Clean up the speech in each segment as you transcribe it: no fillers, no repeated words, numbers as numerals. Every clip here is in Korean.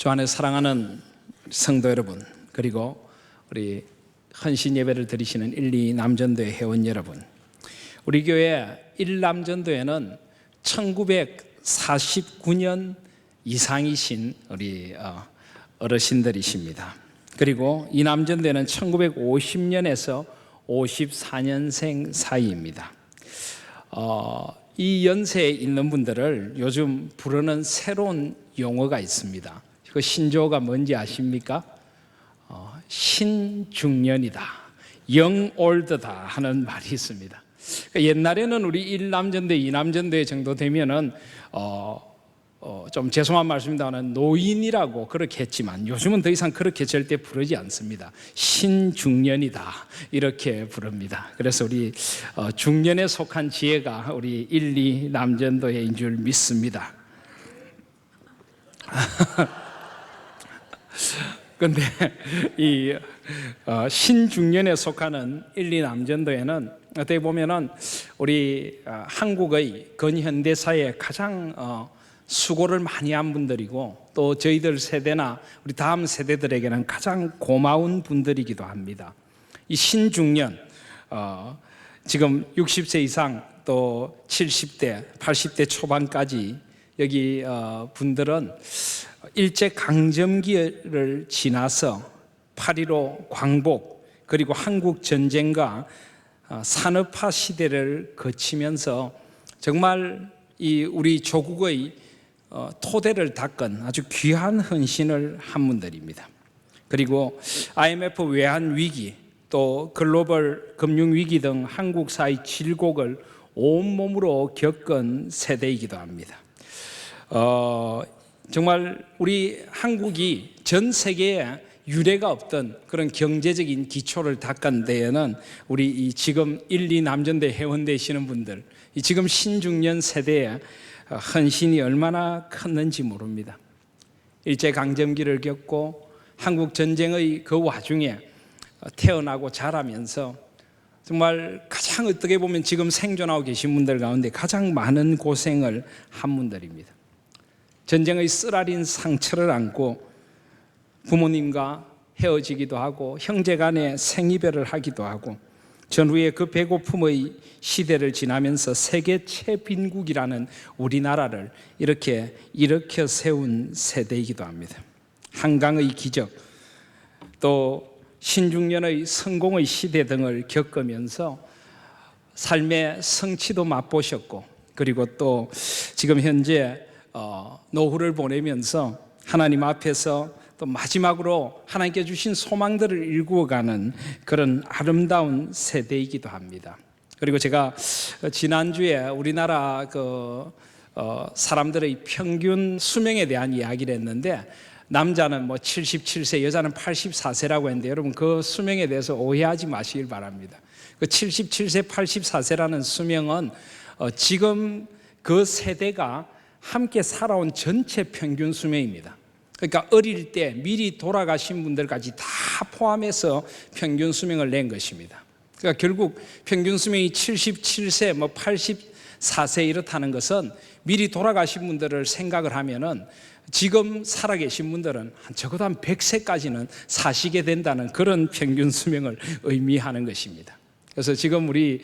주 안에 사랑하는 성도 여러분, 그리고 우리 헌신 예배를 드리시는 1, 2 남전도회 회원 여러분, 우리 교회 1남전도회는 1949년 이상이신 우리 어르신들이십니다. 그리고 2남전도회는 1950년에서 54년생 사이입니다. 이 연세에 있는 분들을 요즘 부르는 새로운 용어가 있습니다. 그 신조어가 뭔지 아십니까? 신중년이다, 영올드다 하는 말이 있습니다. 옛날에는 우리 1남전대, 2남전대 정도 되면은 좀 죄송한 말씀입니다만 노인이라고 그렇게 했지만 요즘은 더 이상 그렇게 절대 부르지 않습니다. 신중년이다 이렇게 부릅니다. 그래서 우리 중년에 속한 지혜가 우리 1, 2남전도회인 줄 믿습니다. 그런데 이 신중년에 속하는 1, 2남전도회는 어떻게 보면은 우리 한국의 근현대사에 가장 수고를 많이 한 분들이고, 또 저희들 세대나 우리 다음 세대들에게는 가장 고마운 분들이기도 합니다. 이 신중년, 지금 60세 이상 또 70대, 80대 초반까지 여기 분들은 일제강점기를 지나서 8.15 광복, 그리고 한국전쟁과 산업화 시대를 거치면서 정말 이 우리 조국의 토대를 닦은 아주 귀한 헌신을 한 분들입니다. 그리고 IMF 외환위기, 또 글로벌 금융위기 등 한국 사회 질곡을 온몸으로 겪은 세대이기도 합니다. 정말 우리 한국이 전 세계에 유례가 없던 그런 경제적인 기초를 닦은 데에는 우리 이 지금 1, 2남전대 회원 되시는 분들, 이 지금 신중년 세대의 헌신이 얼마나 컸는지 모릅니다. 일제강점기를 겪고 한국전쟁의 그 와중에 태어나고 자라면서 정말 가장 어떻게 보면 지금 생존하고 계신 분들 가운데 가장 많은 고생을 한 분들입니다. 전쟁의 쓰라린 상처를 안고 부모님과 헤어지기도 하고 형제 간에 생이별을 하기도 하고 전후에 그 배고픔의 시대를 지나면서 세계 최빈국이라는 우리나라를 이렇게 일으켜 세운 세대이기도 합니다. 한강의 기적, 또 신중년의 성공의 시대 등을 겪으면서 삶의 성취도 맛보셨고, 그리고 또 지금 현재 노후를 보내면서 하나님 앞에서 또 마지막으로 하나님께 주신 소망들을 일구어가는 그런 아름다운 세대이기도 합니다. 그리고 제가 지난주에 우리나라 사람들의 평균 수명에 대한 이야기를 했는데, 남자는 77세, 여자는 84세라고 했는데, 여러분 그 수명에 대해서 오해하지 마시길 바랍니다. 그 77세, 84세라는 수명은 지금 그 세대가 함께 살아온 전체 평균 수명입니다. 그러니까 어릴 때 미리 돌아가신 분들까지 다 포함해서 평균 수명을 낸 것입니다. 그러니까 결국 평균 수명이 77세, 84세 이렇다는 것은 미리 돌아가신 분들을 생각을 하면은 지금 살아계신 분들은 적어도 한 100세까지는 사시게 된다는 그런 평균 수명을 의미하는 것입니다. 그래서 지금 우리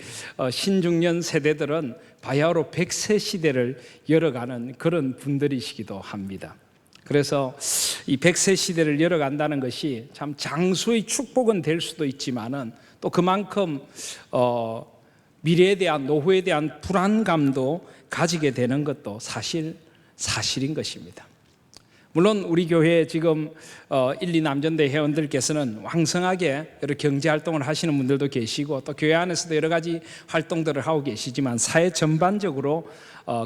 신중년 세대들은 바야흐로 100세 시대를 열어가는 그런 분들이시기도 합니다. 그래서 이 100세 시대를 열어간다는 것이 참 장수의 축복은 될 수도 있지만은 또 그만큼 미래에 대한, 노후에 대한 불안감도 가지게 되는 것도 사실인 것입니다. 물론 우리 교회에 지금 1, 2남전대 회원들께서는 왕성하게 여러 경제활동을 하시는 분들도 계시고, 또 교회 안에서도 여러 가지 활동들을 하고 계시지만 사회 전반적으로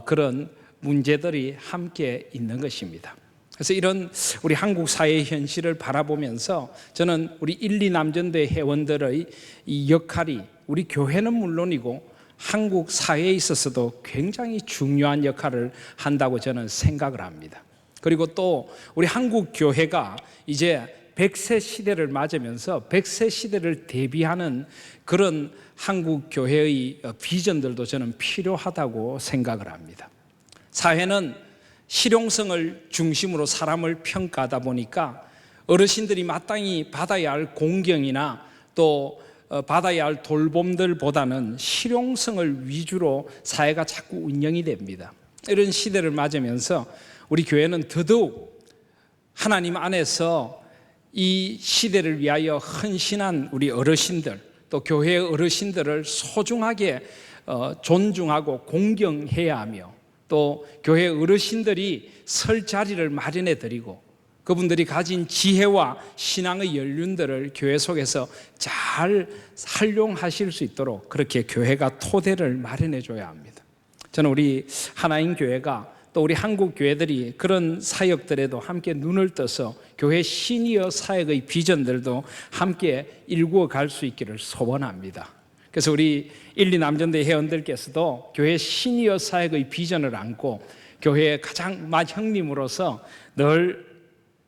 그런 문제들이 함께 있는 것입니다. 그래서 이런 우리 한국 사회의 현실을 바라보면서 저는 우리 1, 2남전대 회원들의 이 역할이 우리 교회는 물론이고 한국 사회에 있어서도 굉장히 중요한 역할을 한다고 저는 생각을 합니다. 그리고 또 우리 한국 교회가 이제 100세 시대를 맞으면서 100세 시대를 대비하는 그런 한국 교회의 비전들도 저는 필요하다고 생각을 합니다. 사회는 실용성을 중심으로 사람을 평가하다 보니까 어르신들이 마땅히 받아야 할 공경이나 또 받아야 할 돌봄들보다는 실용성을 위주로 사회가 자꾸 운영이 됩니다. 이런 시대를 맞으면서 우리 교회는 더더욱 하나님 안에서 이 시대를 위하여 헌신한 우리 어르신들, 또 교회의 어르신들을 소중하게 존중하고 공경해야 하며, 또 교회 어르신들이 설 자리를 마련해 드리고 그분들이 가진 지혜와 신앙의 연륜들을 교회 속에서 잘 활용하실 수 있도록 그렇게 교회가 토대를 마련해 줘야 합니다. 저는 우리 하나인 교회가 또 우리 한국 교회들이 그런 사역들에도 함께 눈을 떠서 교회 시니어 사역의 비전들도 함께 일구어 갈 수 있기를 소원합니다. 그래서 우리 1, 2 남전대 회원들께서도 교회 시니어 사역의 비전을 안고 교회의 가장 맏형님으로서 늘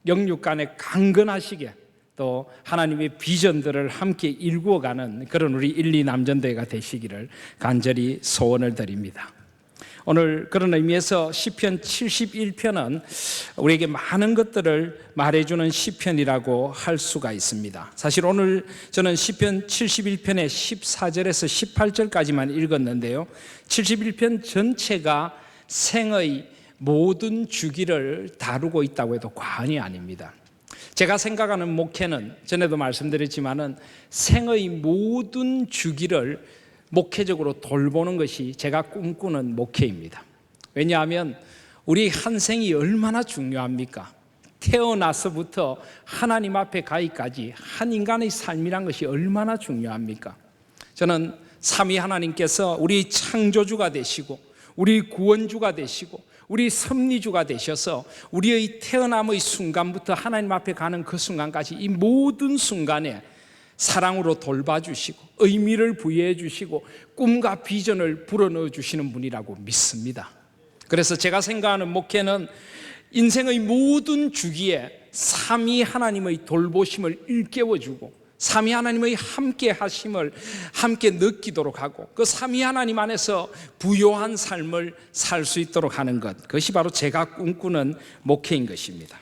영육간에 강건하시게 또 하나님의 비전들을 함께 일구어가는 그런 우리 1, 2 남전대가 되시기를 간절히 소원을 드립니다. 오늘 그런 의미에서 시편 71편은 우리에게 많은 것들을 말해주는 시편이라고 할 수가 있습니다. 사실 오늘 저는 시편 71편의 14절에서 18절까지만 읽었는데요, 71편 전체가 생의 모든 주기를 다루고 있다고 해도 과언이 아닙니다. 제가 생각하는 목회는 전에도 말씀드렸지만은 생의 모든 주기를 목회적으로 돌보는 것이 제가 꿈꾸는 목회입니다. 왜냐하면 우리 한 생이 얼마나 중요합니까? 태어나서부터 하나님 앞에 가기까지 한 인간의 삶이란 것이 얼마나 중요합니까? 저는 삼위 하나님께서 우리 창조주가 되시고 우리 구원주가 되시고 우리 섭리주가 되셔서 우리의 태어남의 순간부터 하나님 앞에 가는 그 순간까지 이 모든 순간에 사랑으로 돌봐주시고 의미를 부여해 주시고 꿈과 비전을 불어넣어 주시는 분이라고 믿습니다. 그래서 제가 생각하는 목회는 인생의 모든 주기에 삼위 하나님의 돌보심을 일깨워주고 삼위 하나님의 함께 하심을 함께 느끼도록 하고 그 삼위 하나님 안에서 부요한 삶을 살 수 있도록 하는 것, 그것이 바로 제가 꿈꾸는 목회인 것입니다.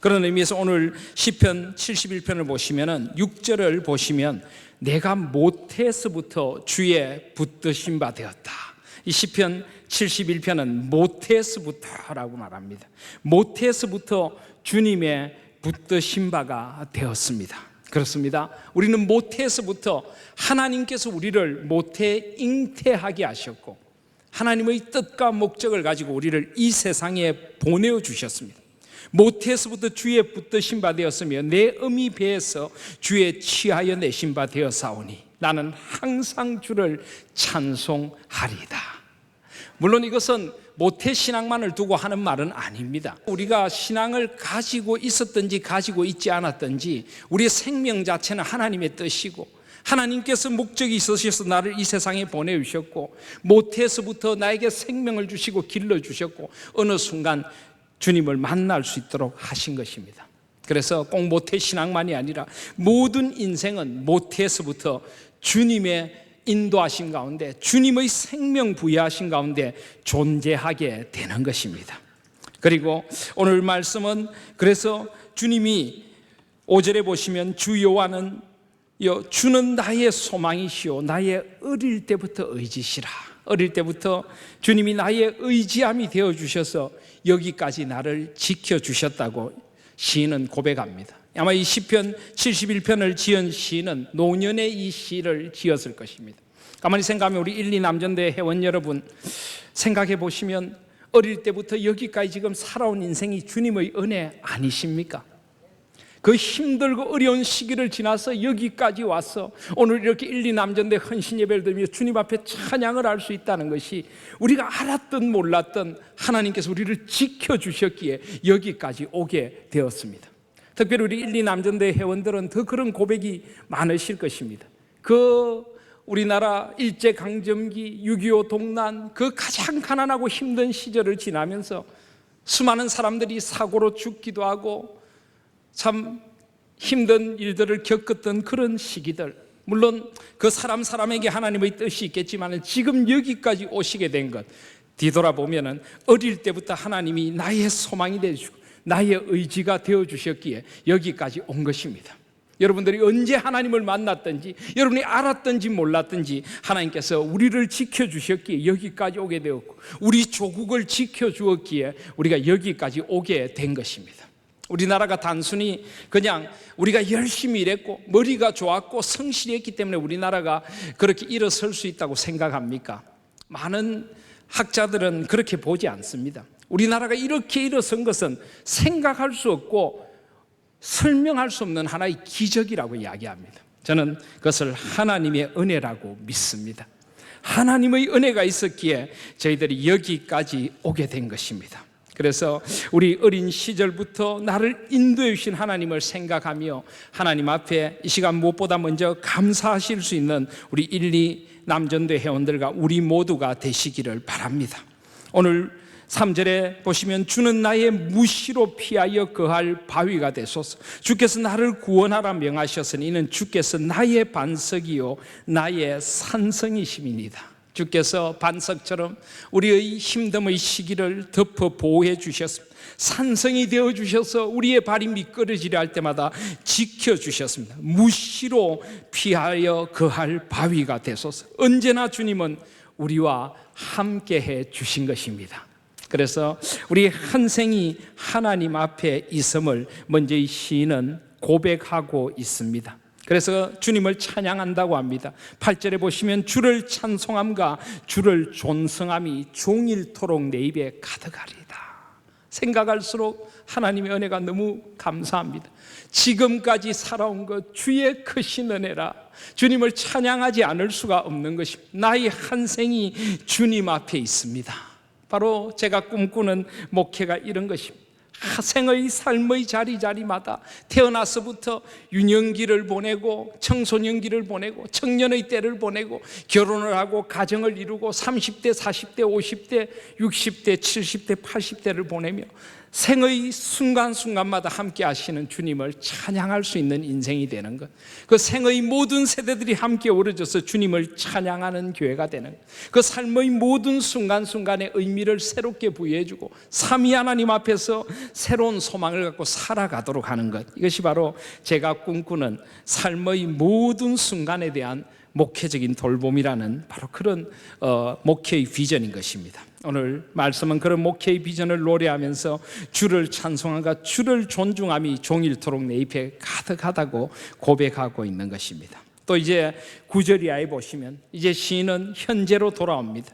그런 의미에서 오늘 시편 71편을 보시면은 6절을 보시면 내가 모태에서부터 주의 붙드신 바 되었다. 이 시편 71편은 모태에서부터라고 말합니다. 모태에서부터 주님의 붙드신 바가 되었습니다. 그렇습니다. 우리는 모태에서부터 하나님께서 우리를 모태에 잉태하게 하셨고 하나님의 뜻과 목적을 가지고 우리를 이 세상에 보내어 주셨습니다. 모태에서부터 주의 붙드신 바 되었으며 내 어미 배에서 주의 취하여 내신 바 되었사오니 나는 항상 주를 찬송하리이다. 물론 이것은 모태신앙만을 두고 하는 말은 아닙니다. 우리가 신앙을 가지고 있었든지 가지고 있지 않았든지 우리의 생명 자체는 하나님의 뜻이고 하나님께서 목적이 있으셔서 나를 이 세상에 보내주셨고 모태에서부터 나에게 생명을 주시고 길러주셨고 어느 순간 주님을 만날 수 있도록 하신 것입니다. 그래서 꼭 모태신앙만이 아니라 모든 인생은 모태에서부터 주님의 인도하신 가운데 주님의 생명 부여하신 가운데 존재하게 되는 것입니다. 그리고 오늘 말씀은 그래서 주님이 5절에 보시면 주 여호와는 주는 나의 소망이시오 나의 어릴 때부터 의지시라. 어릴 때부터 주님이 나의 의지함이 되어주셔서 여기까지 나를 지켜주셨다고 시인은 고백합니다. 아마 이 시편 71편을 지은 시인은 노년에 이 시를 지었을 것입니다. 가만히 생각하면 우리 1, 2 남전대 회원 여러분 생각해 보시면 어릴 때부터 여기까지 지금 살아온 인생이 주님의 은혜 아니십니까? 그 힘들고 어려운 시기를 지나서 여기까지 와서 오늘 이렇게 1, 2 남전대 헌신 예배를 드리며 주님 앞에 찬양을 할 수 있다는 것이 우리가 알았든 몰랐든 하나님께서 우리를 지켜주셨기에 여기까지 오게 되었습니다. 특별히 우리 1, 2 남전대 회원들은 더 그런 고백이 많으실 것입니다. 그 우리나라 일제강점기 6.25 동란 그 가장 가난하고 힘든 시절을 지나면서 수많은 사람들이 사고로 죽기도 하고 참 힘든 일들을 겪었던 그런 시기들, 물론 그 사람에게 하나님의 뜻이 있겠지만 지금 여기까지 오시게 된 것, 뒤돌아보면은 어릴 때부터 하나님이 나의 소망이 되어주고 나의 의지가 되어주셨기에 여기까지 온 것입니다. 여러분들이 언제 하나님을 만났든지, 여러분이 알았든지 몰랐든지 하나님께서 우리를 지켜주셨기에 여기까지 오게 되었고, 우리 조국을 지켜주었기에 우리가 여기까지 오게 된 것입니다. 우리나라가 단순히 그냥 우리가 열심히 일했고 머리가 좋았고 성실했기 때문에 우리나라가 그렇게 일어설 수 있다고 생각합니까? 많은 학자들은 그렇게 보지 않습니다. 우리나라가 이렇게 일어선 것은 생각할 수 없고 설명할 수 없는 하나의 기적이라고 이야기합니다. 저는 그것을 하나님의 은혜라고 믿습니다. 하나님의 은혜가 있었기에 저희들이 여기까지 오게 된 것입니다. 그래서 우리 어린 시절부터 나를 인도해 주신 하나님을 생각하며 하나님 앞에 이 시간 무엇보다 먼저 감사하실 수 있는 우리 1, 2 남전대 회원들과 우리 모두가 되시기를 바랍니다. 오늘 3절에 보시면 주는 나의 무시로 피하여 거할 바위가 되소서. 주께서 나를 구원하라 명하셨으니 이는 주께서 나의 반석이요 나의 산성이심이니이다. 주께서 반석처럼 우리의 힘듦의 시기를 덮어 보호해 주셨습니다. 산성이 되어 주셔서 우리의 발이 미끄러지려 할 때마다 지켜주셨습니다. 무시로 피하여 거할 바위가 되소서. 언제나 주님은 우리와 함께해 주신 것입니다. 그래서 우리 한 생이 하나님 앞에 있음을 먼저 이 시인은 고백하고 있습니다. 그래서 주님을 찬양한다고 합니다. 8절에 보시면 주를 찬송함과 주를 존성함이 종일토록 내 입에 가득하리이다. 생각할수록 하나님의 은혜가 너무 감사합니다. 지금까지 살아온 것 주의 크신 은혜라. 주님을 찬양하지 않을 수가 없는 것입니다. 나의 한 생이 주님 앞에 있습니다. 바로 제가 꿈꾸는 목회가 이런 것입니다. 생의 삶의 자리자리마다 태어나서부터 유년기를 보내고 청소년기를 보내고 청년의 때를 보내고 결혼을 하고 가정을 이루고 30대, 40대, 50대, 60대, 70대, 80대를 보내며 생의 순간순간마다 함께 하시는 주님을 찬양할 수 있는 인생이 되는 것, 그 생의 모든 세대들이 함께 어우러져서 주님을 찬양하는 교회가 되는 것, 그 삶의 모든 순간순간의 의미를 새롭게 부여해주고 삼위 하나님 앞에서 새로운 소망을 갖고 살아가도록 하는 것, 이것이 바로 제가 꿈꾸는 삶의 모든 순간에 대한 목회적인 돌봄이라는 바로 그런 목회의 비전인 것입니다. 오늘 말씀은 그런 목회의 비전을 노래하면서 주를 찬송함과 주를 존중함이 종일토록 내 입에 가득하다고 고백하고 있는 것입니다. 또 이제 9절 이하에 보시면 이제 시인은 현재로 돌아옵니다.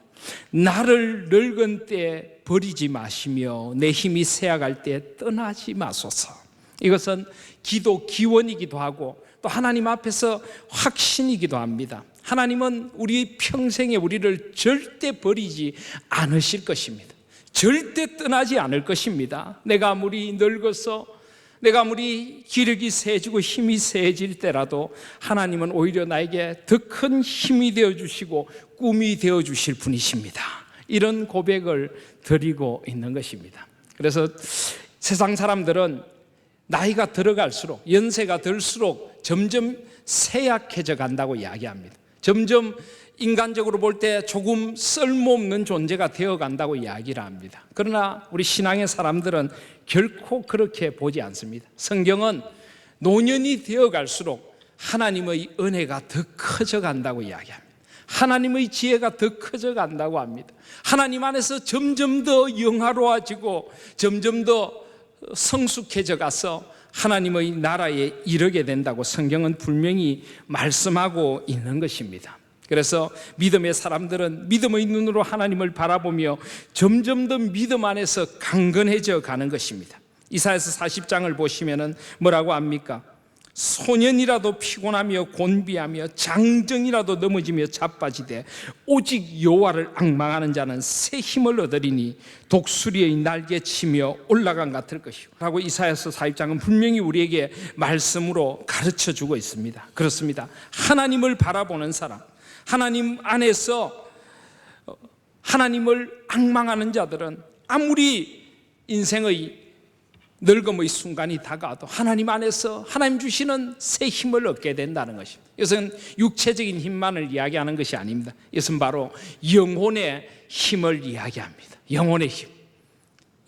나를 늙은 때 버리지 마시며 내 힘이 쇠약할 때 떠나지 마소서. 이것은 기도 기원이기도 하고 또 하나님 앞에서 확신이기도 합니다. 하나님은 우리 평생에 우리를 절대 버리지 않으실 것입니다. 절대 떠나지 않을 것입니다. 내가 아무리 늙어서 내가 아무리 기력이 세지고 힘이 세질 때라도 하나님은 오히려 나에게 더 큰 힘이 되어주시고 꿈이 되어주실 분이십니다. 이런 고백을 드리고 있는 것입니다. 그래서 세상 사람들은 나이가 들어갈수록 연세가 들수록 점점 쇠약해져 간다고 이야기합니다. 점점 인간적으로 볼 때 조금 쓸모없는 존재가 되어간다고 이야기를 합니다. 그러나 우리 신앙의 사람들은 결코 그렇게 보지 않습니다. 성경은 노년이 되어갈수록 하나님의 은혜가 더 커져 간다고 이야기합니다. 하나님의 지혜가 더 커져 간다고 합니다. 하나님 안에서 점점 더 영화로워지고 점점 더 성숙해져 가서 하나님의 나라에 이르게 된다고 성경은 분명히 말씀하고 있는 것입니다. 그래서 믿음의 사람들은 믿음의 눈으로 하나님을 바라보며 점점 더 믿음 안에서 강건해져 가는 것입니다. 이사야서 40장을 보시면은 뭐라고 합니까? 소년이라도 피곤하며 곤비하며 장정이라도 넘어지며 자빠지되 오직 여호와를 앙망하는 자는 새 힘을 얻으리니 독수리의 날개 치며 올라간 같을 것이요 라고 이사야서 40장은 분명히 우리에게 말씀으로 가르쳐주고 있습니다. 그렇습니다. 하나님을 바라보는 사람, 하나님 안에서 하나님을 앙망하는 자들은 아무리 인생의 늙음의 순간이 다가와도 하나님 안에서 하나님 주시는 새 힘을 얻게 된다는 것입니다. 이것은 육체적인 힘만을 이야기하는 것이 아닙니다. 이것은 바로 영혼의 힘을 이야기합니다. 영혼의 힘.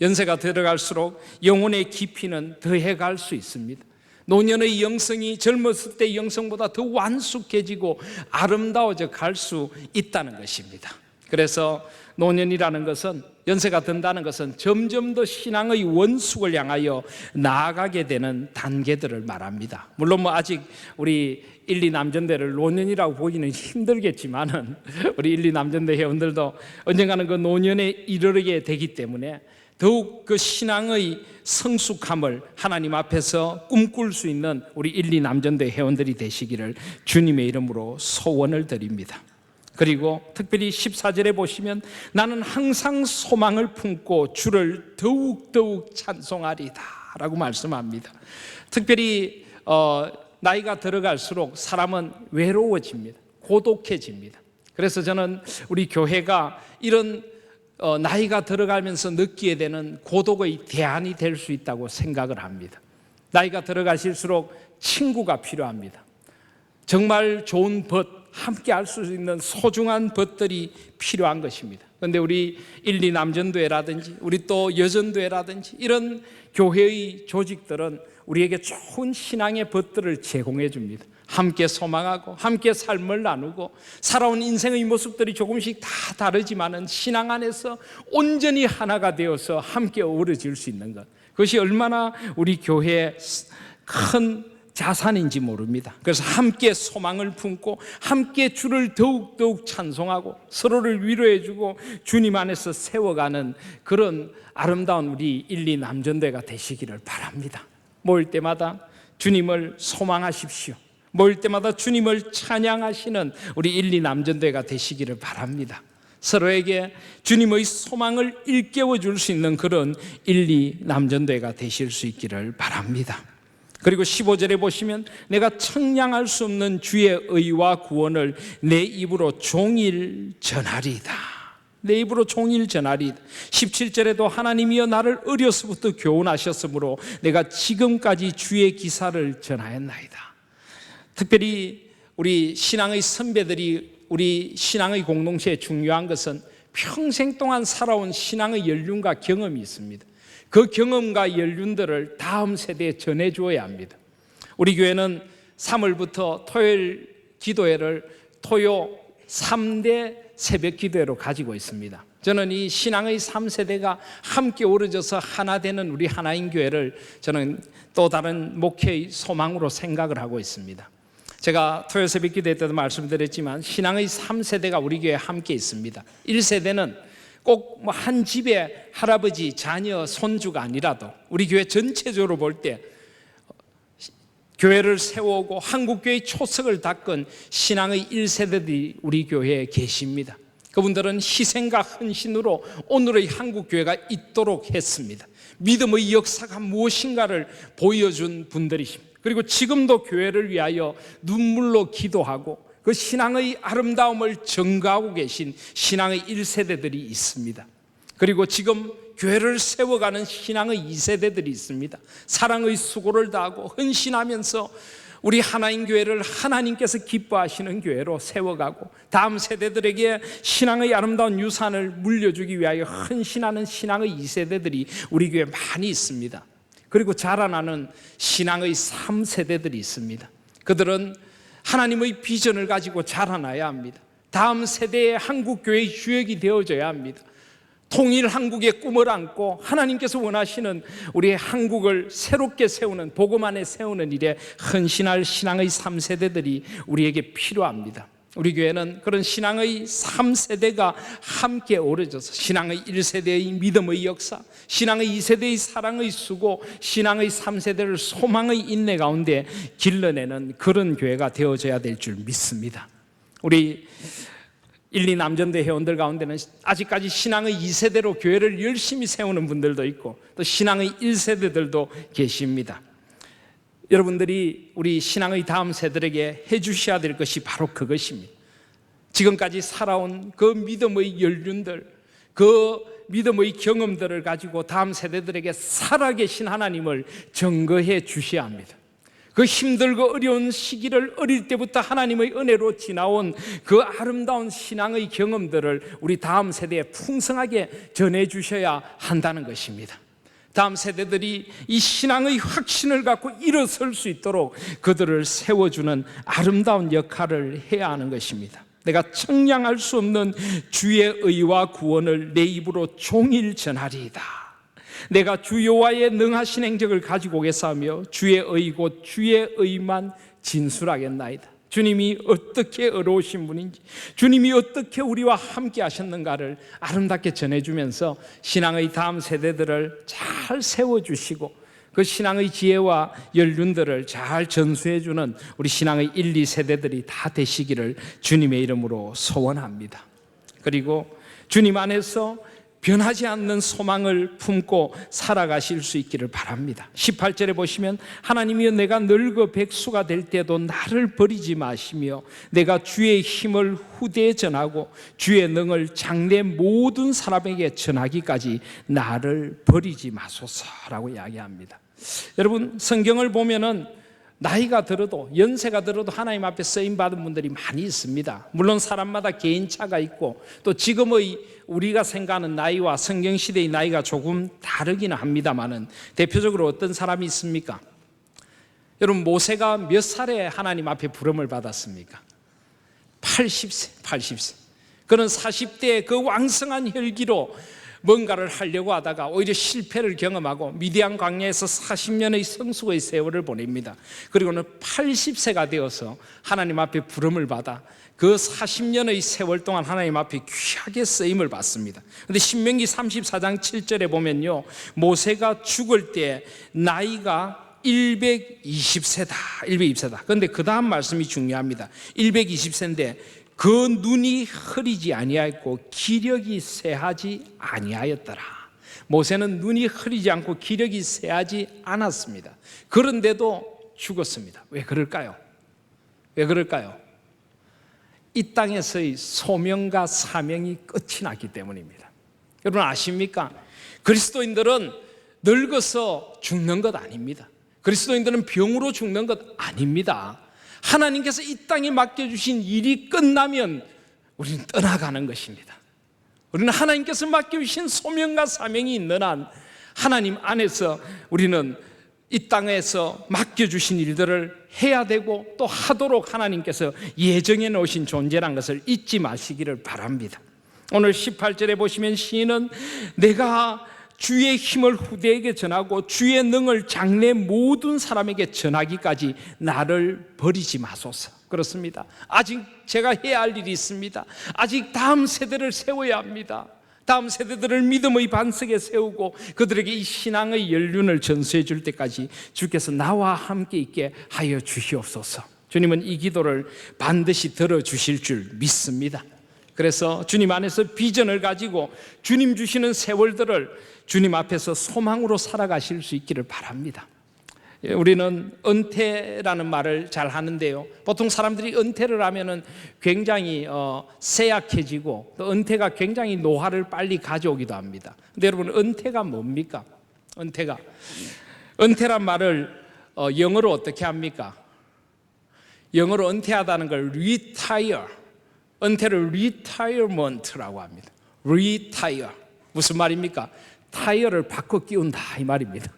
연세가 들어갈수록 영혼의 깊이는 더해갈 수 있습니다. 노년의 영성이 젊었을 때의 영성보다 더 완숙해지고 아름다워져 갈 수 있다는 것입니다. 그래서 노년이라는 것은, 연세가 든다는 것은 점점 더 신앙의 원숙을 향하여 나아가게 되는 단계들을 말합니다. 물론 아직 우리 1, 2 남전대를 노년이라고 보기는 힘들겠지만은 우리 1, 2 남전대 회원들도 언젠가는 그 노년에 이르게 되기 때문에 더욱 그 신앙의 성숙함을 하나님 앞에서 꿈꿀 수 있는 우리 1, 2 남전대 회원들이 되시기를 주님의 이름으로 소원을 드립니다. 그리고 특별히 14절에 보시면 나는 항상 소망을 품고 주를 더욱더욱 찬송하리다 라고 말씀합니다. 특별히 나이가 들어갈수록 사람은 외로워집니다. 고독해집니다. 그래서 저는 우리 교회가 이런 나이가 들어가면서 느끼게 되는 고독의 대안이 될 수 있다고 생각을 합니다. 나이가 들어가실수록 친구가 필요합니다. 정말 좋은 벗, 함께 할 수 있는 소중한 벗들이 필요한 것입니다. 그런데 우리 1, 2 남전도회라든지 우리 또 여전도회라든지 이런 교회의 조직들은 우리에게 좋은 신앙의 벗들을 제공해 줍니다. 함께 소망하고 함께 삶을 나누고 살아온 인생의 모습들이 조금씩 다 다르지만은 신앙 안에서 온전히 하나가 되어서 함께 어우러질 수 있는 것, 그것이 얼마나 우리 교회의 큰 자산인지 모릅니다. 그래서 함께 소망을 품고 함께 주를 더욱더욱 찬송하고 서로를 위로해주고 주님 안에서 세워가는 그런 아름다운 우리 1, 2 남전대가 되시기를 바랍니다. 모일 때마다 주님을 소망하십시오. 모일 때마다 주님을 찬양하시는 우리 1, 2 남전대가 되시기를 바랍니다. 서로에게 주님의 소망을 일깨워 줄 수 있는 그런 1, 2 남전대가 되실 수 있기를 바랍니다. 그리고 15절에 보시면 내가 청량할 수 없는 주의 의와 구원을 내 입으로 종일 전하리이다. 내 입으로 종일 전하리이다. 17절에도 하나님이여 나를 어려서부터 교훈하셨으므로 내가 지금까지 주의 기사를 전하였나이다. 특별히 우리 신앙의 선배들이 우리 신앙의 공동체에 중요한 것은 평생 동안 살아온 신앙의 연륜과 경험이 있습니다. 그 경험과 연륜들을 다음 세대에 전해주어야 합니다. 우리 교회는 3월부터 토요일 기도회를 토요 3대 새벽 기도회로 가지고 있습니다. 저는 이 신앙의 3세대가 함께 어우러져서 하나 되는 우리 하나인 교회를 저는 또 다른 목회의 소망으로 생각을 하고 있습니다. 제가 토요 새벽 기도회 때도 말씀드렸지만 신앙의 3세대가 우리 교회에 함께 있습니다. 1세대는 꼭 한 집에 할아버지, 자녀, 손주가 아니라도 우리 교회 전체적으로 볼 때 교회를 세우고 한국교회의 초석을 닦은 신앙의 1세대들이 우리 교회에 계십니다. 그분들은 희생과 헌신으로 오늘의 한국교회가 있도록 했습니다. 믿음의 역사가 무엇인가를 보여준 분들이십니다. 그리고 지금도 교회를 위하여 눈물로 기도하고 그 신앙의 아름다움을 전가하고 계신 신앙의 1세대들이 있습니다. 그리고 지금 교회를 세워가는 신앙의 2세대들이 있습니다. 사랑의 수고를 다하고 헌신하면서 우리 하나인 교회를 하나님께서 기뻐하시는 교회로 세워가고 다음 세대들에게 신앙의 아름다운 유산을 물려주기 위하여 헌신하는 신앙의 2세대들이 우리 교회에 많이 있습니다. 그리고 자라나는 신앙의 3세대들이 있습니다. 그들은 하나님의 비전을 가지고 자라나야 합니다. 다음 세대의 한국교회의 주역이 되어져야 합니다. 통일 한국의 꿈을 안고 하나님께서 원하시는 우리의 한국을 새롭게 세우는, 복음 안에 세우는 일에 헌신할 신앙의 3세대들이 우리에게 필요합니다. 우리 교회는 그런 신앙의 3세대가 함께 어우러져서 신앙의 1세대의 믿음의 역사, 신앙의 2세대의 사랑의 수고, 신앙의 3세대를 소망의 인내 가운데 길러내는 그런 교회가 되어져야 될 줄 믿습니다. 우리 1, 2 남전대 회원들 가운데는 아직까지 신앙의 2세대로 교회를 열심히 세우는 분들도 있고 또 신앙의 1세대들도 계십니다. 여러분들이 우리 신앙의 다음 세대에게 해주셔야 될 것이 바로 그것입니다. 지금까지 살아온 그 믿음의 연륜들, 그 믿음의 경험들을 가지고 다음 세대들에게 살아계신 하나님을 증거해 주셔야 합니다. 그 힘들고 어려운 시기를 어릴 때부터 하나님의 은혜로 지나온 그 아름다운 신앙의 경험들을 우리 다음 세대에 풍성하게 전해주셔야 한다는 것입니다. 다음 세대들이 이 신앙의 확신을 갖고 일어설 수 있도록 그들을 세워주는 아름다운 역할을 해야 하는 것입니다. 내가 청량할 수 없는 주의 의와 구원을 내 입으로 종일 전하리이다. 내가 주 여호와의 능하신 행적을 가지고 오겠사오며 주의 의 곧 주의 의만 진술하겠나이다. 주님이 어떻게 의로우신 분인지, 주님이 어떻게 우리와 함께 하셨는가를 아름답게 전해주면서 신앙의 다음 세대들을 잘 세워주시고 그 신앙의 지혜와 연륜들을 잘 전수해주는 우리 신앙의 1, 2세대들이 다 되시기를 주님의 이름으로 소원합니다. 그리고 주님 안에서 변하지 않는 소망을 품고 살아가실 수 있기를 바랍니다. 18절에 보시면 하나님이여 내가 늙어 백수가 될 때도 나를 버리지 마시며 내가 주의 힘을 후대에 전하고 주의 능을 장래 모든 사람에게 전하기까지 나를 버리지 마소서라고 이야기합니다. 여러분, 성경을 보면은 나이가 들어도, 연세가 들어도 하나님 앞에 쓰임받은 분들이 많이 있습니다. 물론 사람마다 개인차가 있고 또 지금의 우리가 생각하는 나이와 성경시대의 나이가 조금 다르기는 합니다만은 대표적으로 어떤 사람이 있습니까? 여러분, 모세가 몇 살에 하나님 앞에 부름을 받았습니까? 80세. 그는 40대의 그 왕성한 혈기로 뭔가를 하려고 하다가 오히려 실패를 경험하고 미디안 광야에서 40년의 성숙의 세월을 보냅니다. 그리고는 80세가 되어서 하나님 앞에 부름을 받아 그 40년의 세월 동안 하나님 앞에 귀하게 쓰임을 받습니다. 그런데 신명기 34장 7절에 보면요, 모세가 죽을 때 나이가 120세다. 그런데 그 다음 말씀이 중요합니다. 120세인데 그 눈이 흐리지 아니하였고 기력이 쇠하지 아니하였더라. 모세는 눈이 흐리지 않고 기력이 쇠하지 않았습니다. 그런데도 죽었습니다. 왜 그럴까요? 이 땅에서의 소명과 사명이 끝이 났기 때문입니다. 여러분 아십니까? 그리스도인들은 늙어서 죽는 것 아닙니다. 그리스도인들은 병으로 죽는 것 아닙니다. 하나님께서 이 땅에 맡겨주신 일이 끝나면 우리는 떠나가는 것입니다. 우리는 하나님께서 맡겨주신 소명과 사명이 있는 한 하나님 안에서 우리는 이 땅에서 맡겨주신 일들을 해야 되고 또 하도록 하나님께서 예정해 놓으신 존재라는 것을 잊지 마시기를 바랍니다. 오늘 18절에 보시면 시인은 내가 주의 힘을 후대에게 전하고 주의 능을 장래 모든 사람에게 전하기까지 나를 버리지 마소서. 그렇습니다. 아직 제가 해야 할 일이 있습니다. 아직 다음 세대를 세워야 합니다. 다음 세대들을 믿음의 반석에 세우고 그들에게 이 신앙의 연륜을 전수해 줄 때까지 주께서 나와 함께 있게 하여 주시옵소서. 주님은 이 기도를 반드시 들어주실 줄 믿습니다. 그래서 주님 안에서 비전을 가지고 주님 주시는 세월들을 주님 앞에서 소망으로 살아가실 수 있기를 바랍니다. 우리는 은퇴라는 말을 잘 하는데요, 보통 사람들이 은퇴를 하면은 굉장히 쇠약해지고 또 은퇴가 굉장히 노화를 빨리 가져오기도 합니다. 근데 여러분, 은퇴가 뭡니까? 은퇴란 말을 영어로 어떻게 합니까? 영어로 은퇴하다는 걸 retire, 은퇴를 retirement라고 합니다. retire, 무슨 말입니까? 타이어를 바꿔 끼운다 이 말입니다.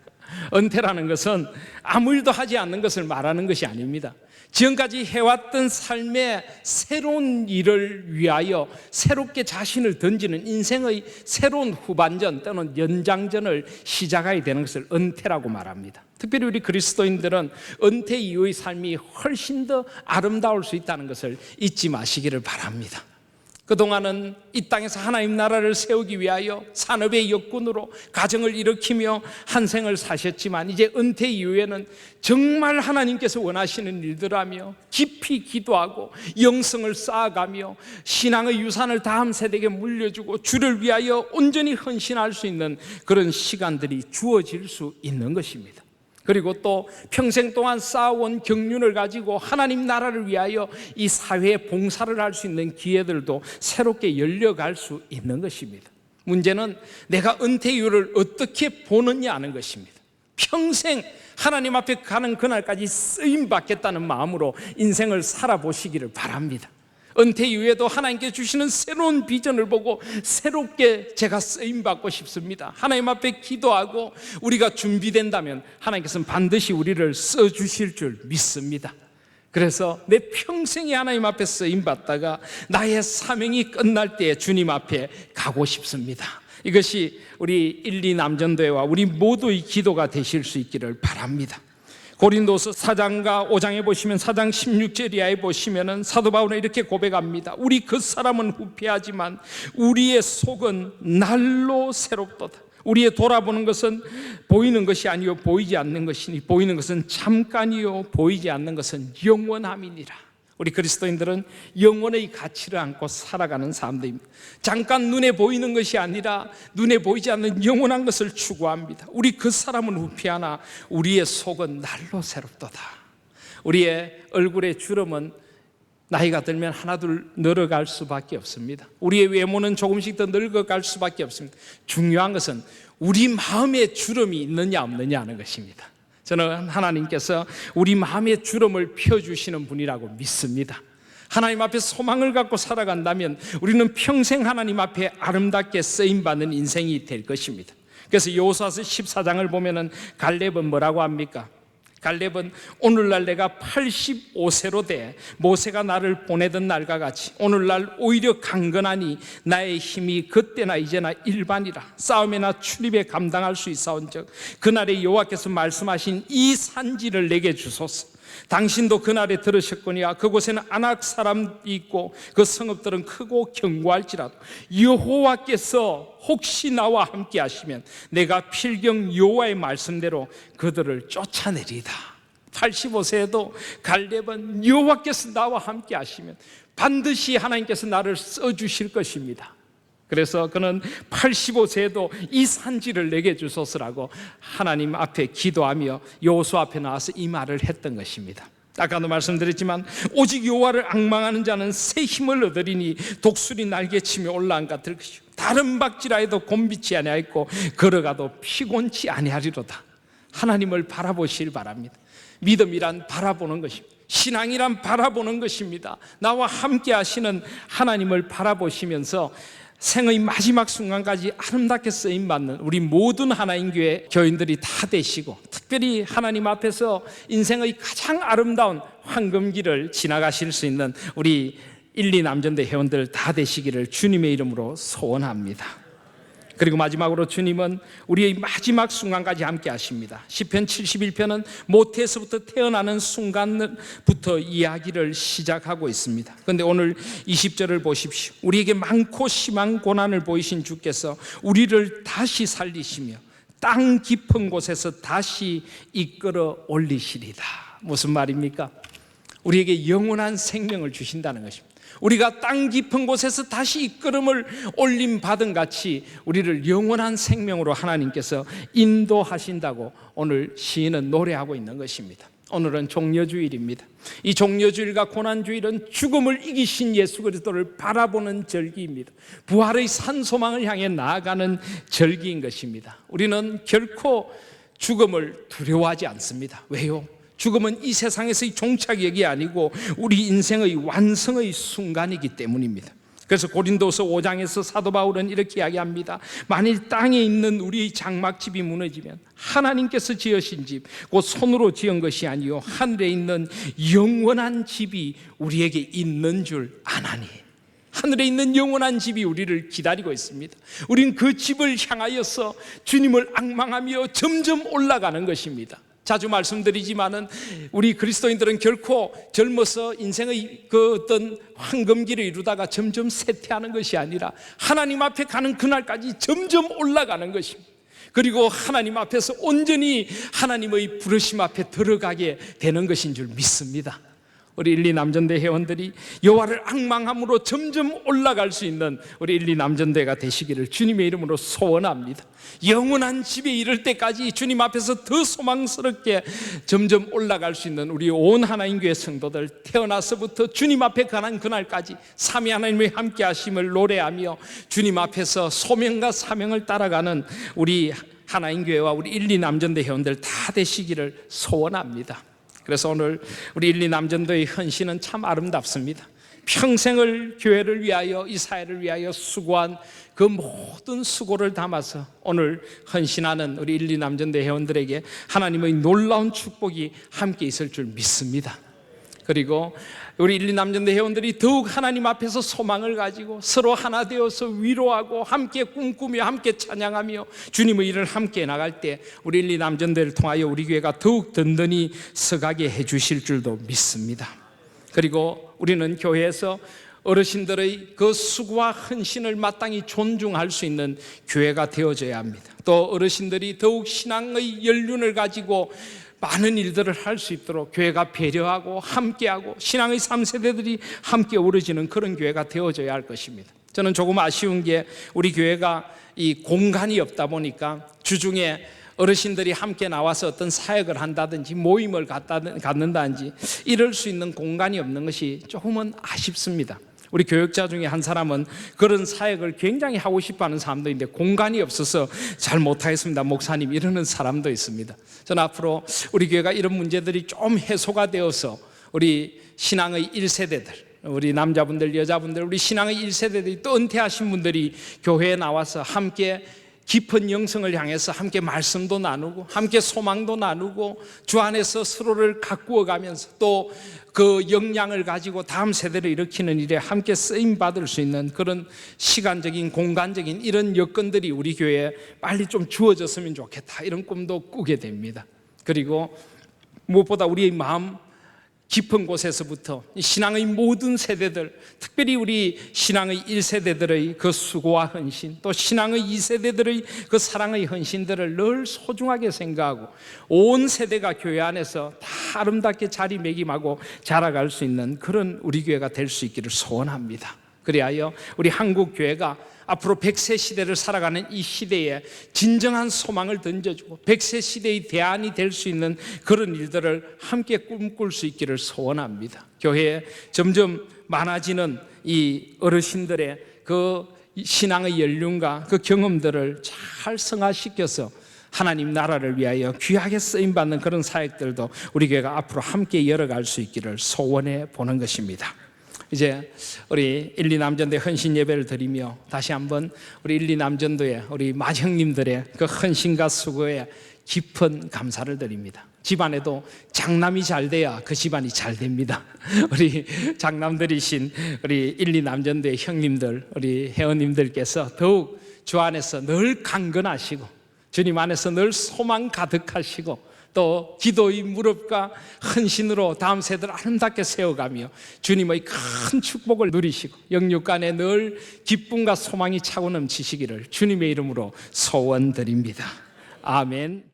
은퇴라는 것은 아무 일도 하지 않는 것을 말하는 것이 아닙니다. 지금까지 해왔던 삶의 새로운 일을 위하여 새롭게 자신을 던지는 인생의 새로운 후반전 또는 연장전을 시작하게 되는 것을 은퇴라고 말합니다. 특별히 우리 그리스도인들은 은퇴 이후의 삶이 훨씬 더 아름다울 수 있다는 것을 잊지 마시기를 바랍니다. 그동안은 이 땅에서 하나님 나라를 세우기 위하여 산업의 역군으로 가정을 일으키며 한 생을 사셨지만 이제 은퇴 이후에는 정말 하나님께서 원하시는 일들을 하며 깊이 기도하고 영성을 쌓아가며 신앙의 유산을 다음 세대에게 물려주고 주를 위하여 온전히 헌신할 수 있는 그런 시간들이 주어질 수 있는 것입니다. 그리고 또 평생 동안 쌓아온 경륜을 가지고 하나님 나라를 위하여 이 사회에 봉사를 할 수 있는 기회들도 새롭게 열려갈 수 있는 것입니다. 문제는 내가 은퇴 이후를 어떻게 보느냐 하는 것입니다. 평생 하나님 앞에 가는 그날까지 쓰임 받겠다는 마음으로 인생을 살아보시기를 바랍니다. 은퇴 이후에도 하나님께 주시는 새로운 비전을 보고 새롭게 제가 쓰임 받고 싶습니다. 하나님 앞에 기도하고 우리가 준비된다면 하나님께서는 반드시 우리를 써주실 줄 믿습니다. 그래서 내 평생에 하나님 앞에 쓰임 받다가 나의 사명이 끝날 때 주님 앞에 가고 싶습니다. 이것이 우리 1, 2 남전도회와 우리 모두의 기도가 되실 수 있기를 바랍니다. 고린도서 4장과 5장에 보시면 4장 16절 이하에 보시면은 사도 바울은 이렇게 고백합니다. 우리 그 사람은 후패하지만 우리의 속은 날로 새롭도다. 우리의 돌아보는 것은 보이는 것이 아니요 보이지 않는 것이니 보이는 것은 잠깐이요 보이지 않는 것은 영원함이니라. 우리 그리스도인들은 영원의 가치를 안고 살아가는 사람들입니다. 잠깐 눈에 보이는 것이 아니라 눈에 보이지 않는 영원한 것을 추구합니다. 우리 그 사람은 후패하나 우리의 속은 날로 새롭도다. 우리의 얼굴의 주름은 나이가 들면 하나둘 늘어갈 수밖에 없습니다. 우리의 외모는 조금씩 더 늙어갈 수밖에 없습니다. 중요한 것은 우리 마음에 주름이 있느냐 없느냐 하는 것입니다. 저는 하나님께서 우리 마음의 주름을 펴주시는 분이라고 믿습니다. 하나님 앞에 소망을 갖고 살아간다면 우리는 평생 하나님 앞에 아름답게 쓰임받는 인생이 될 것입니다. 그래서 여호수아서 14장을 보면은 갈렙은 뭐라고 합니까? 갈렙은 오늘날 내가 85세로 돼 모세가 나를 보내던 날과 같이 오늘날 오히려 강건하니 나의 힘이 그때나 이제나 일반이라. 싸움이나 출입에 감당할 수 있사온즉 그날에 여호와께서 말씀하신 이 산지를 내게 주소서. 당신도 그날에 들으셨거니와 그곳에는 아낙 사람이 있고 그 성읍들은 크고 견고할지라도 여호와께서 혹시 나와 함께 하시면 내가 필경 여호와의 말씀대로 그들을 쫓아내리다. 85세에도 갈렙은 여호와께서 나와 함께 하시면 반드시 하나님께서 나를 써주실 것입니다. 그래서 그는 85세에도 이 산지를 내게 주소서라고 하나님 앞에 기도하며 여호수아 앞에 나와서 이 말을 했던 것입니다. 아까도 말씀드렸지만 오직 여호와를 앙망하는 자는 새 힘을 얻으리니 독수리 날개치며 올라간 같을 것이요 다른 박지라에도 곤비치 아니하였고 걸어가도 피곤치 아니하리로다. 하나님을 바라보시길 바랍니다. 믿음이란 바라보는 것입니다. 신앙이란 바라보는 것입니다. 나와 함께 하시는 하나님을 바라보시면서 생의 마지막 순간까지 아름답게 쓰임받는 우리 모든 하나님 교회 교인들이 다 되시고 특별히 하나님 앞에서 인생의 가장 아름다운 황금길을 지나가실 수 있는 우리 1, 2 남전대 회원들 다 되시기를 주님의 이름으로 소원합니다. 그리고 마지막으로 주님은 우리의 마지막 순간까지 함께 하십니다. 시편 71편은 모태에서부터 태어나는 순간부터 이야기를 시작하고 있습니다. 그런데 오늘 20절을 보십시오. 우리에게 많고 심한 고난을 보이신 주께서 우리를 다시 살리시며 땅 깊은 곳에서 다시 이끌어 올리시리다. 무슨 말입니까? 우리에게 영원한 생명을 주신다는 것입니다. 우리가 땅 깊은 곳에서 다시 이끌음을 올림 받은 같이 우리를 영원한 생명으로 하나님께서 인도하신다고 오늘 시인은 노래하고 있는 것입니다. 오늘은 종려주일입니다. 이 종려주일과 고난주일은 죽음을 이기신 예수 그리스도를 바라보는 절기입니다. 부활의 산소망을 향해 나아가는 절기인 것입니다. 우리는 결코 죽음을 두려워하지 않습니다. 왜요? 죽음은 이 세상에서의 종착역이 아니고 우리 인생의 완성의 순간이기 때문입니다. 그래서 고린도서 5장에서 사도 바울은 이렇게 이야기합니다. 만일 땅에 있는 우리의 장막집이 무너지면 하나님께서 지으신 집, 곧 손으로 지은 것이 아니요 하늘에 있는 영원한 집이 우리에게 있는 줄 아나니. 하늘에 있는 영원한 집이 우리를 기다리고 있습니다. 우린 그 집을 향하여서 주님을 앙망하며 점점 올라가는 것입니다. 자주 말씀드리지만은 우리 그리스도인들은 결코 젊어서 인생의 그 어떤 황금길을 이루다가 점점 쇠퇴하는 것이 아니라 하나님 앞에 가는 그날까지 점점 올라가는 것입니다. 그리고 하나님 앞에서 온전히 하나님의 부르심 앞에 들어가게 되는 것인 줄 믿습니다. 우리 1, 2 남전대 회원들이 여호와를 앙망함으로 점점 올라갈 수 있는 우리 1, 2 남전대가 되시기를 주님의 이름으로 소원합니다. 영원한 집에 이를 때까지 주님 앞에서 더 소망스럽게 점점 올라갈 수 있는 우리 온 하나님 교회 성도들, 태어나서부터 주님 앞에 가는 그날까지 삼위 하나님의 함께 하심을 노래하며 주님 앞에서 소명과 사명을 따라가는 우리 하나님 교회와 우리 1, 2 남전대 회원들 다 되시기를 소원합니다. 그래서 오늘 우리 1, 2 남전도의 헌신은 참 아름답습니다. 평생을 교회를 위하여, 이 사회를 위하여 수고한 그 모든 수고를 담아서 오늘 헌신하는 우리 1, 2 남전대 회원들에게 하나님의 놀라운 축복이 함께 있을 줄 믿습니다. 그리고 우리 1, 2 남전대 회원들이 더욱 하나님 앞에서 소망을 가지고 서로 하나 되어서 위로하고 함께 꿈꾸며 함께 찬양하며 주님의 일을 함께 나갈 때 우리 1, 2 남전대를 통하여 우리 교회가 더욱 든든히 서가게 해주실 줄도 믿습니다. 그리고 우리는 교회에서 어르신들의 그 수고와 헌신을 마땅히 존중할 수 있는 교회가 되어져야 합니다. 또 어르신들이 더욱 신앙의 연륜을 가지고 많은 일들을 할 수 있도록 교회가 배려하고 함께하고 신앙의 3세대들이 함께 어우러지는 그런 교회가 되어져야 할 것입니다. 저는 조금 아쉬운 게 우리 교회가 이 공간이 없다 보니까 주중에 어르신들이 함께 나와서 어떤 사역을 한다든지 모임을 갖는다든지 이럴 수 있는 공간이 없는 것이 조금은 아쉽습니다. 우리 교역자 중에 한 사람은 그런 사역을 굉장히 하고 싶어하는 사람도 있는데 공간이 없어서 잘 못하겠습니다 목사님 이러는 사람도 있습니다. 저는 앞으로 우리 교회가 이런 문제들이 좀 해소가 되어서 우리 신앙의 1세대들, 우리 남자분들 여자분들, 우리 신앙의 1세대들이 또 은퇴하신 분들이 교회에 나와서 함께 깊은 영성을 향해서 함께 말씀도 나누고 함께 소망도 나누고 주 안에서 서로를 가꾸어 가면서 또 그 역량을 가지고 다음 세대를 일으키는 일에 함께 쓰임받을 수 있는 그런 시간적인 공간적인 이런 여건들이 우리 교회에 빨리 좀 주어졌으면 좋겠다, 이런 꿈도 꾸게 됩니다. 그리고 무엇보다 우리의 마음 깊은 곳에서부터 신앙의 모든 세대들, 특별히 우리 신앙의 1세대들의 그 수고와 헌신, 또 신앙의 2세대들의 그 사랑의 헌신들을 늘 소중하게 생각하고 온 세대가 교회 안에서 다 아름답게 자리매김하고 자라갈 수 있는 그런 우리 교회가 될 수 있기를 소원합니다. 그리하여 우리 한국 교회가 앞으로 100세 시대를 살아가는 이 시대에 진정한 소망을 던져주고 100세 시대의 대안이 될 수 있는 그런 일들을 함께 꿈꿀 수 있기를 소원합니다. 교회에 점점 많아지는 이 어르신들의 그 신앙의 연륜과 그 경험들을 잘 승화시켜서 하나님 나라를 위하여 귀하게 쓰임받는 그런 사역들도 우리 교회가 앞으로 함께 열어갈 수 있기를 소원해 보는 것입니다. 이제 우리 1, 2 남전대 헌신 예배를 드리며 다시 한번 우리 1, 2 남전도의 우리 맏형님들의 그 헌신과 수고에 깊은 감사를 드립니다. 집안에도 장남이 잘 돼야 그 집안이 잘 됩니다. 우리 장남들이신 우리 1, 2 남전도의 형님들, 우리 회원님들께서 더욱 주 안에서 늘 강건하시고 주님 안에서 늘 소망 가득하시고 또 기도의 무릎과 헌신으로 다음 세대를 아름답게 세워가며 주님의 큰 축복을 누리시고 영육간에 늘 기쁨과 소망이 차고 넘치시기를 주님의 이름으로 소원드립니다. 아멘.